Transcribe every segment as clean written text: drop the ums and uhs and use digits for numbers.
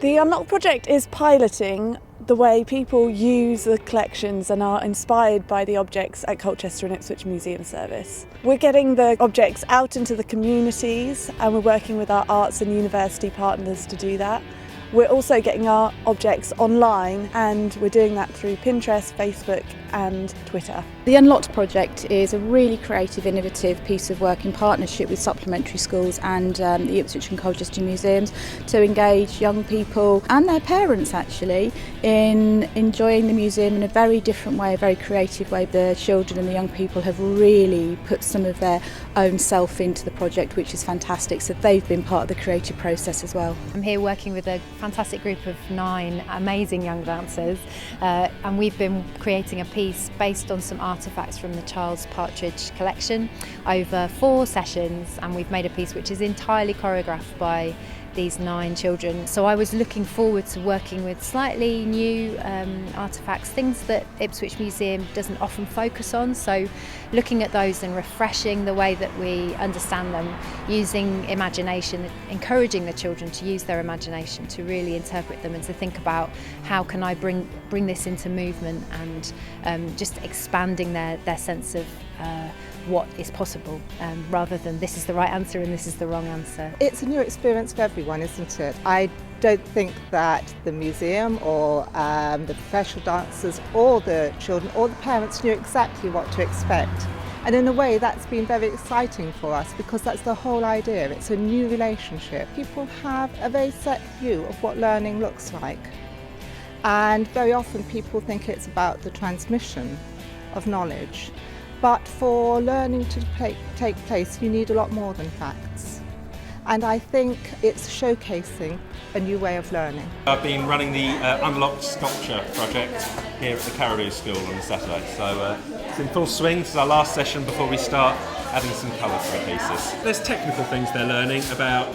The Unlock project is piloting the way people use the collections and are inspired by the objects at Colchester and Ipswich Museum Service. We're getting the objects out into the communities and we're working with our arts and university partners to do that. We're also getting our objects online and we're doing that through Pinterest, Facebook and Twitter. The Unlocked project is a really creative, innovative piece of work in partnership with supplementary schools and the Ipswich and Colchester Museums to engage young people and their parents actually in enjoying the museum in a very different way, a very creative way. The children and the young people have really put some of their own self into the project, which is fantastic, so they've been part of the creative process as well. I'm here working with a fantastic group of 9 amazing young dancers and we've been creating a piece based on some artefacts from the Charles Partridge collection over 4 sessions, and we've made a piece which is entirely choreographed by these 9 children. So I was looking forward to working with slightly new artefacts, things that Ipswich Museum doesn't often focus on, so looking at those and refreshing the way that we understand them, using imagination, encouraging the children to use their imagination to really interpret them and to think about how can I bring this into movement, and just expanding their sense of what is possible, rather than this is the right answer and this is the wrong answer. It's a new experience for everyone, isn't it? I don't think that the museum or the professional dancers or the children or the parents knew exactly what to expect. And in a way that's been very exciting for us, because that's the whole idea. It's a new relationship. People have a very set view of what learning looks like. And very often people think it's about the transmission of knowledge. But for learning to take place, you need a lot more than facts. And I think it's showcasing a new way of learning. I've been running the Unlocked Sculpture project here at the Caribou School on Saturday. So it's in full swing. This is our last session before we start adding some colour to the pieces. There's technical things they're learning about,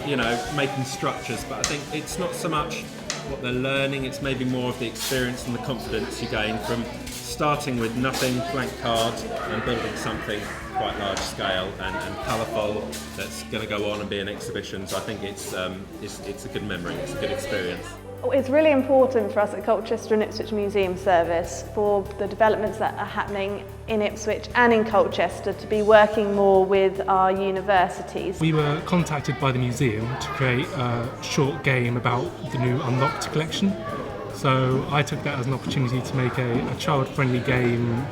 making structures, but I think it's not so much what they're learning, it's maybe more of the experience and the confidence you gain from starting with nothing, blank cards, and building something quite large scale and colourful that's going to go on and be an exhibition. So I think it's a good memory, it's a good experience. It's really important for us at Colchester and Ipswich Museum Service for the developments that are happening in Ipswich and in Colchester to be working more with our universities. We were contacted by the museum to create a short game about the new Unlocked collection. So I took that as an opportunity to make a child-friendly game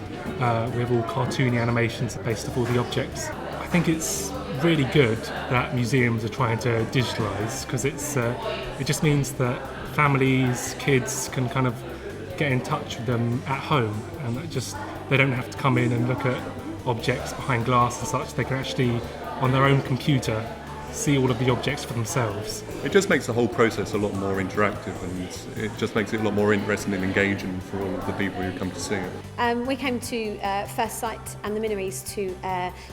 with all cartoony animations based off all the objects. I think it's really good that museums are trying to digitalise, because it just means that families, kids can kind of get in touch with them at home, and they don't have to come in and look at objects behind glass and such. They can actually, on their own computer, see all of the objects for themselves. It just makes the whole process a lot more interactive, and it just makes it a lot more interesting and engaging for all of the people who come to see it. We came to First Sight and the Minories to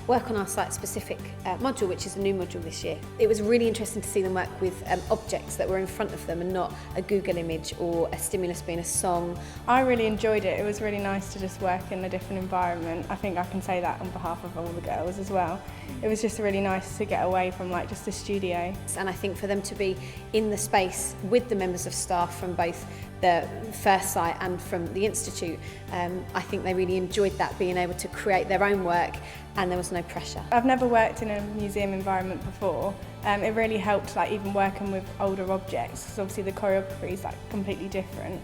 work on our site-specific module, which is a new module this year. It was really interesting to see them work with objects that were in front of them and not a Google image or a stimulus being a song. I really enjoyed it. It was really nice to just work in a different environment. I think I can say that on behalf of all the girls as well. It was just really nice to get away from just a studio. And I think for them to be in the space with the members of staff from both the First Sight and from the Institute, I think they really enjoyed that, being able to create their own work and there was no pressure. I've never worked in a museum environment before. It really helped even working with older objects, because obviously the choreography is completely different.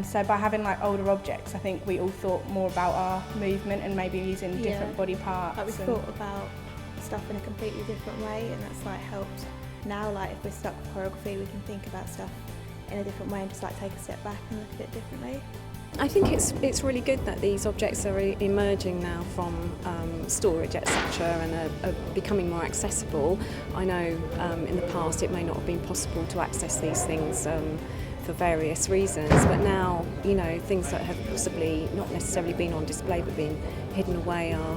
So by having older objects, I think we all thought more about our movement and maybe using different body parts. We thought about stuff in a completely different way, and that's helped. Now if we're stuck with choreography, we can think about stuff in a different way and just take a step back and look at it differently. I think it's really good that these objects are emerging now from storage, etc., and are becoming more accessible. I know in the past it may not have been possible to access these things for various reasons, but now things that have possibly not necessarily been on display but been hidden away are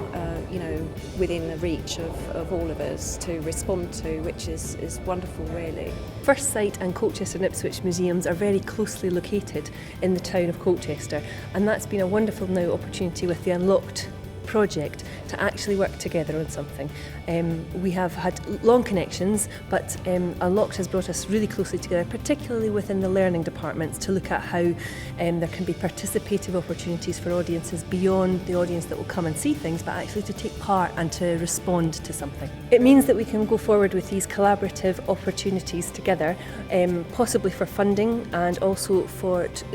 within the reach of all of us to respond to, which is wonderful really. First Sight and Colchester and Ipswich museums are very closely located in the town of Colchester, and that's been a wonderful opportunity with the Unlocked project to actually work together on something. We have had long connections, but Unlocked has brought us really closely together, particularly within the learning departments, to look at how there can be participative opportunities for audiences beyond the audience that will come and see things, but actually to take part and to respond to something. It means that we can go forward with these collaborative opportunities together, possibly for funding and also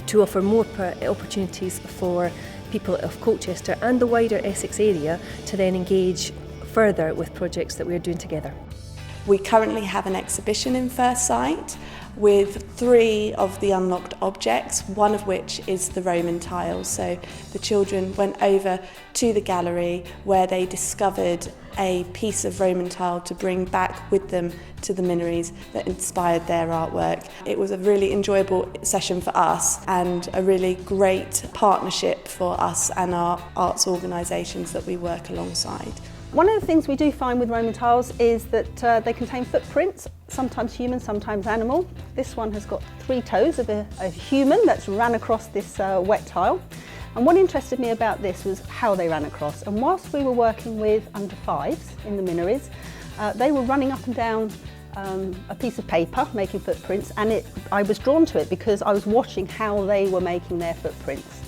to offer more opportunities for people of Colchester and the wider Essex area to then engage further with projects that we're doing together. We currently have an exhibition in First Sight with 3 of the unlocked objects, one of which is the Roman tiles. So the children went over to the gallery where they discovered a piece of Roman tile to bring back with them to the Minories that inspired their artwork. It was a really enjoyable session for us and a really great partnership for us and our arts organisations that we work alongside. One of the things we do find with Roman tiles is that they contain footprints, sometimes human, sometimes animal. This one has got 3 toes of a human that's ran across this wet tile. And what interested me about this was how they ran across. And whilst we were working with under 5s in the Minories, they were running up and down a piece of paper making footprints, and I was drawn to it because I was watching how they were making their footprints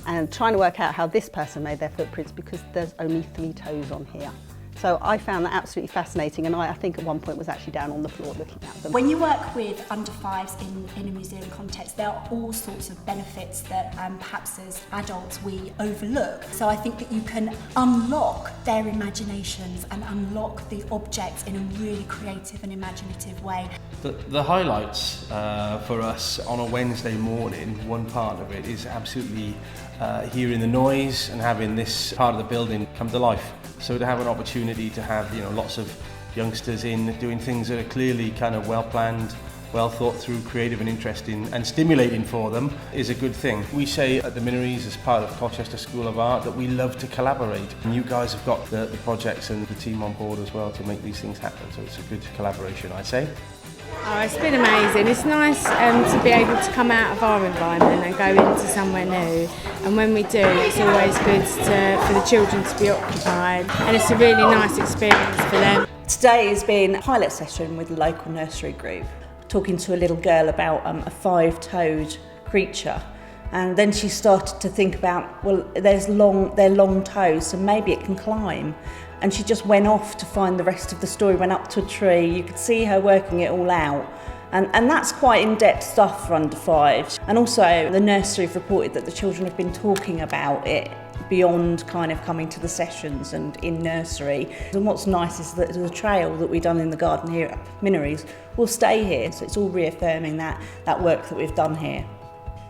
and trying to work out how this person made their footprints because there's only 3 toes on here. So I found that absolutely fascinating, and I think at one point was actually down on the floor looking at them. When you work with under 5s in a museum context, there are all sorts of benefits that perhaps as adults we overlook. So I think that you can unlock their imaginations and unlock the objects in a really creative and imaginative way. The highlights for us on a Wednesday morning, one part of it is absolutely hearing the noise and having this part of the building come to life. So to have an opportunity to have lots of youngsters in doing things that are clearly kind of well planned, well thought through, creative and interesting and stimulating for them is a good thing. We say at the Minories as part of Colchester School of Art that we love to collaborate, and you guys have got the projects and the team on board as well to make these things happen, so it's a good collaboration, I'd say. Oh, it's been amazing. It's nice to be able to come out of our environment and go into somewhere new. And when we do, it's always good for the children to be occupied. And it's a really nice experience for them. Today has been a pilot session with the local nursery group, talking to a little girl about a 5-toed creature. And then she started to think about, well, they're long toes, so maybe it can climb. And she just went off to find the rest of the story, went up to a tree. You could see her working it all out. And that's quite in-depth stuff for under 5. And also the nursery have reported that the children have been talking about it beyond kind of coming to the sessions and in nursery. And what's nice is that the trail that we've done in the garden here at Minories will stay here. So it's all reaffirming that work that we've done here.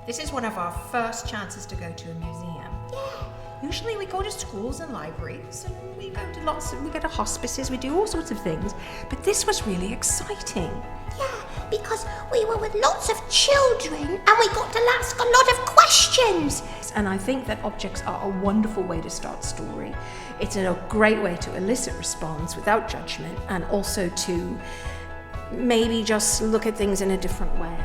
This is one of our first chances to go to a museum. Usually we go to schools and libraries and we go to hospices, we do all sorts of things, but this was really exciting. Yeah, because we were with lots of children and we got to ask a lot of questions. And I think that objects are a wonderful way to start story. It's a great way to elicit response without judgment and also to maybe just look at things in a different way.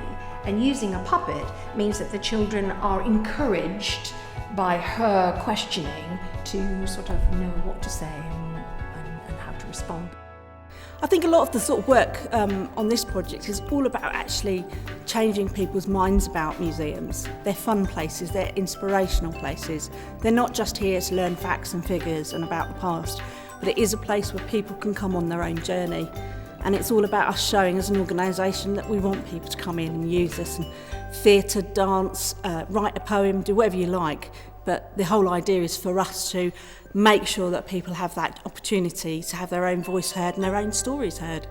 And using a puppet means that the children are encouraged by her questioning to sort of know what to say and how to respond. I think a lot of the sort of work on this project is all about actually changing people's minds about museums. They're fun places, they're inspirational places. They're not just here to learn facts and figures and about the past, but it is a place where people can come on their own journey. And it's all about us showing as an organisation that we want people to come in and use us, and theatre, dance, write a poem, do whatever you like. But the whole idea is for us to make sure that people have that opportunity to have their own voice heard and their own stories heard.